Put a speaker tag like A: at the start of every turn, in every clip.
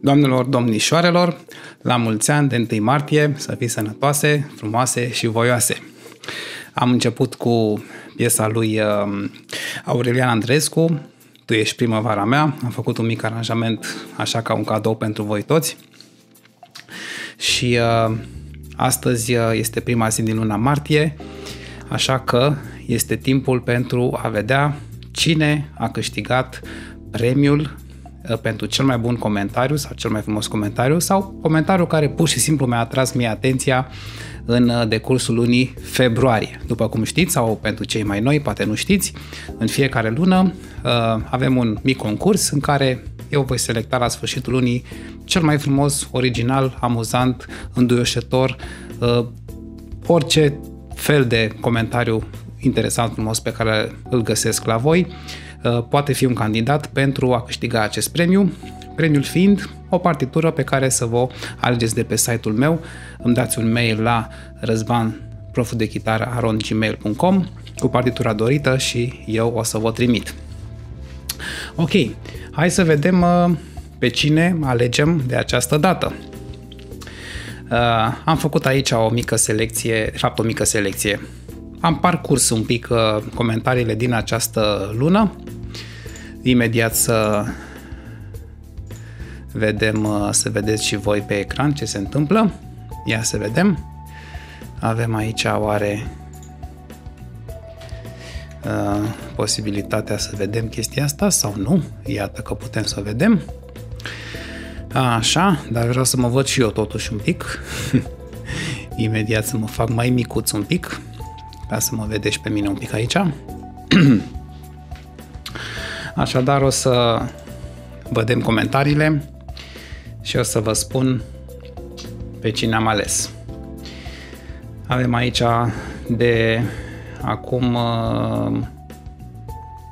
A: Doamnelor, domnișoarelor, la mulți ani de 1 martie, să fiți sănătoase, frumoase și voioase. Am început cu piesa lui Aurelian Andreescu, Tu ești primăvara mea. Am făcut un mic aranjament așa ca un cadou pentru voi toți. Și astăzi este prima zi din luna martie, așa că este timpul pentru a vedea cine a câștigat premiul pentru cel mai bun comentariu sau cel mai frumos comentariu sau comentariu care pur și simplu mi-a atras mie atenția în decursul lunii februarie. După cum știți, sau pentru cei mai noi, poate nu știți, în fiecare lună avem un mic concurs în care eu voi selecta la sfârșitul lunii cel mai frumos, original, amuzant, înduioșător, orice fel de comentariu interesant, frumos pe care îl găsesc la voi. Poate fi un candidat pentru a câștiga acest premiu, premiul fiind o partitură pe care să vă alegeți de pe site-ul meu. Îmi dați un mail la răzvan.profdechitară@gmail.com cu partitura dorită și eu o să vă trimit. Ok, hai să vedem pe cine alegem de această dată. Am făcut aici o mică selecție, Am parcurs un pic comentariile din această lună. Imediat să vedem, să vedeți și voi pe ecran ce se întâmplă. Ia să vedem. Avem aici oare posibilitatea să vedem chestia asta sau nu? Iată că putem să o vedem. Așa, dar vreau să mă văd și eu totuși un pic. Imediat să mă fac mai micuț un pic, ca să mă vedeți pe mine un pic aici. Așadar o să vedem comentariile și o să vă spun pe cine am ales. Avem aici de acum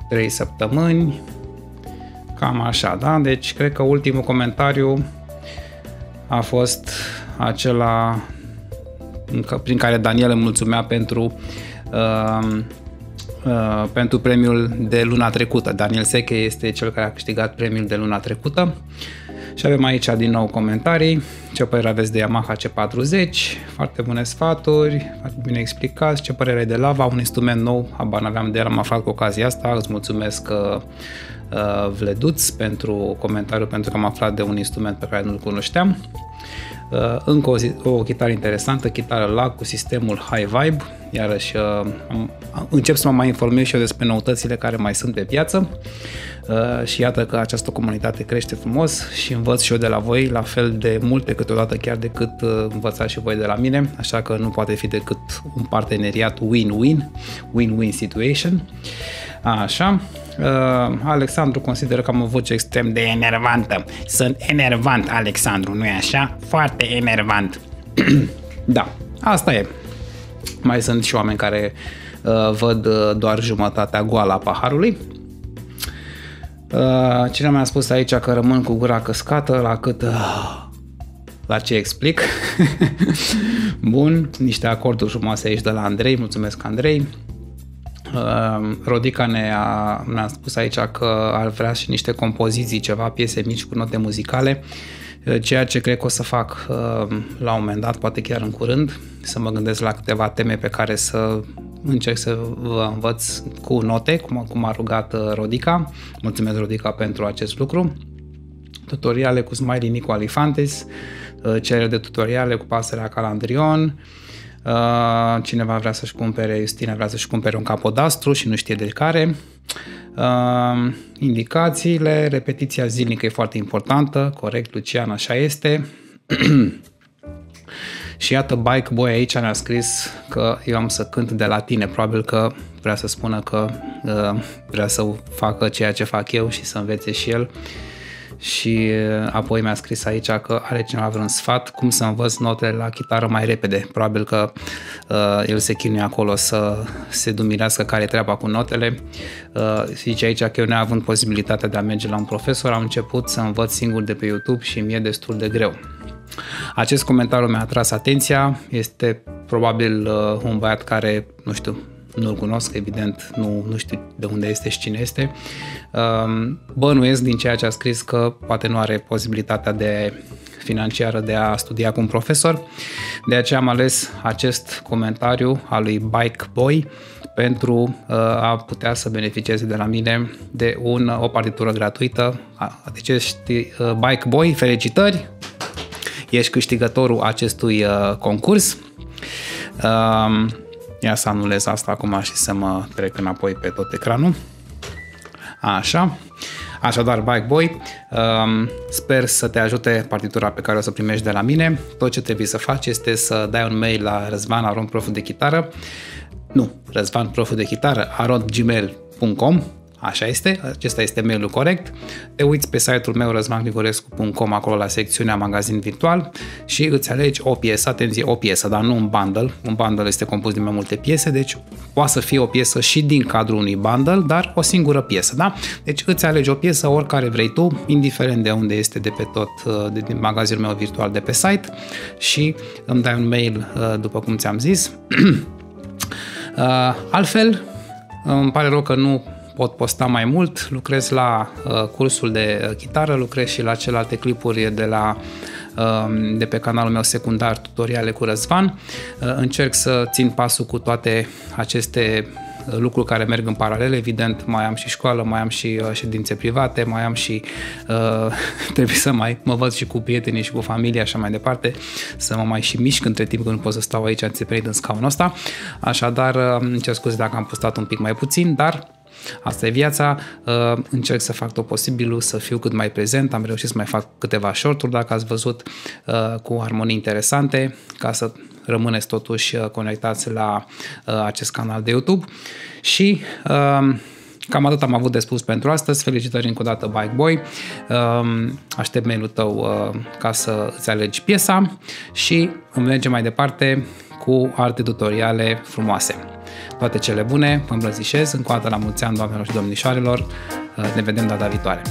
A: 3 săptămâni, cam așa, da? Deci cred că ultimul comentariu a fost acela prin care Daniel îmi mulțumea pentru premiul de luna trecută. Daniel Seche este cel care a câștigat premiul de luna trecută. Și avem aici din nou comentarii. Ce părere aveți de Yamaha C40? Foarte bune sfaturi, foarte bine explicați. Ce părere ai de Lava? Un instrument nou, habar n-aveam de el, am aflat cu ocazia asta. Îți mulțumesc Vleduț pentru comentariu, pentru că am aflat de un instrument pe care nu-l cunoșteam. Încă o chitară interesantă, chitară lag cu sistemul High Vibe. Iarăși încep să mă mai informez și eu despre noutățile care mai sunt pe piață. Și iată că această comunitate crește frumos și învăț și eu de la voi la fel de multe câteodată chiar decât învățați și voi de la mine, așa că nu poate fi decât un parteneriat win-win situation. Așa. Alexandru consideră că am o voce extrem de enervantă. Sunt enervant, Alexandru, nu-i așa? Foarte enervant. Da, asta e. Mai sunt și oameni care văd doar jumătatea goală a paharului. Cine mi-a spus aici că rămân cu gura căscată la ce explic. Bun, niște acorduri frumoase aici de la Andrei, mulțumesc Andrei. Rodica ne-a spus aici că ar vrea și niște compoziții, ceva piese mici cu note muzicale, ceea ce cred că o să fac la un moment dat, poate chiar în curând, să mă gândesc la câteva teme pe care să încerc să vă învăț cu note, cum a rugat Rodica. Mulțumesc, Rodica, pentru acest lucru. Tutoriale cu Smiley Nico Alifantes, cerere de tutoriale cu pasărea Calandrion. Cineva vrea să-și cumpere, Justina vrea să-și cumpere un capodastru și nu știe de care. Indicațiile, repetiția zilnică e foarte importantă, corect, Lucian, așa este. Și iată, Bike Boy aici ne-a scris că eu am să cânt de la tine. Probabil că vrea să spună că vrea să facă ceea ce fac eu și să învețe și el. Și apoi mi-a scris aici că are cineva vreun sfat cum să învăț notele la chitară mai repede. Probabil că el se chinuie acolo să se dumirească care e treaba cu notele. Zice aici că eu, neavând posibilitatea de a merge la un profesor, am început să învăț singur de pe YouTube și mi-e destul de greu. Acest comentariu mi-a atras atenția. Este probabil un băiat care, nu știu, nu-l cunosc, evident, nu știu de unde este și cine este. Bănuiesc din ceea ce a scris că poate nu are posibilitatea financiară de a studia cu un profesor. De aceea am ales acest comentariu al lui Bike Boy pentru a putea să beneficieze de la mine de o partitură gratuită. Deci ești Bike Boy, felicitări! Ești câștigătorul acestui concurs. Ia să anulez asta acum și să mă trec înapoi pe tot ecranul. Așa. Așadar, Bike Boy, sper să te ajute partitura pe care o să primești de la mine. Tot ce trebuie să faci este să dai un mail la răzvan@gmail.com. Așa este, acesta este mailul corect. Te uiți pe site-ul meu răzvangrigorescu.com, acolo la secțiunea magazin virtual și îți alegi o piesă, atenție, o piesă, dar nu un bundle. Un bundle este compus din mai multe piese, deci poate să fie o piesă și din cadrul unui bundle, dar o singură piesă, da? Deci îți alegi o piesă, oricare vrei tu, indiferent de unde este de pe tot, din magazinul meu virtual de pe site și îmi dai un mail, după cum ți-am zis. Altfel, îmi pare rău că nu pot posta mai mult, lucrez la cursul de chitară, lucrez și la celelalte clipuri de pe canalul meu secundar, tutoriale cu Răzvan. Încerc să țin pasul cu toate aceste lucruri care merg în paralel. Evident, mai am și școală, mai am și ședințe private, mai am și trebuie să mai mă văd și cu prietenii și cu familia, așa mai departe, să mă mai și mișc între timp, că nu pot să stau aici înțepenit în scaunul ăsta. Așadar, îmi cer scuze dacă am postat un pic mai puțin, dar asta e viața, încerc să fac tot posibilul, să fiu cât mai prezent, am reușit să mai fac câteva short-uri, dacă ați văzut, cu armonii interesante, ca să rămâneți totuși conectați la acest canal de YouTube. Și cam atât am avut de spus pentru astăzi. Felicitări încă o dată, Bike Boy. Aștept mail-ul tău ca să îți alegi piesa și îmi mergem mai departe cu alte tutoriale frumoase. Toate cele bune, vă îmbrățișez, încă o dată la mulți ani, doamnelor și domnișoarelor, ne vedem data viitoare.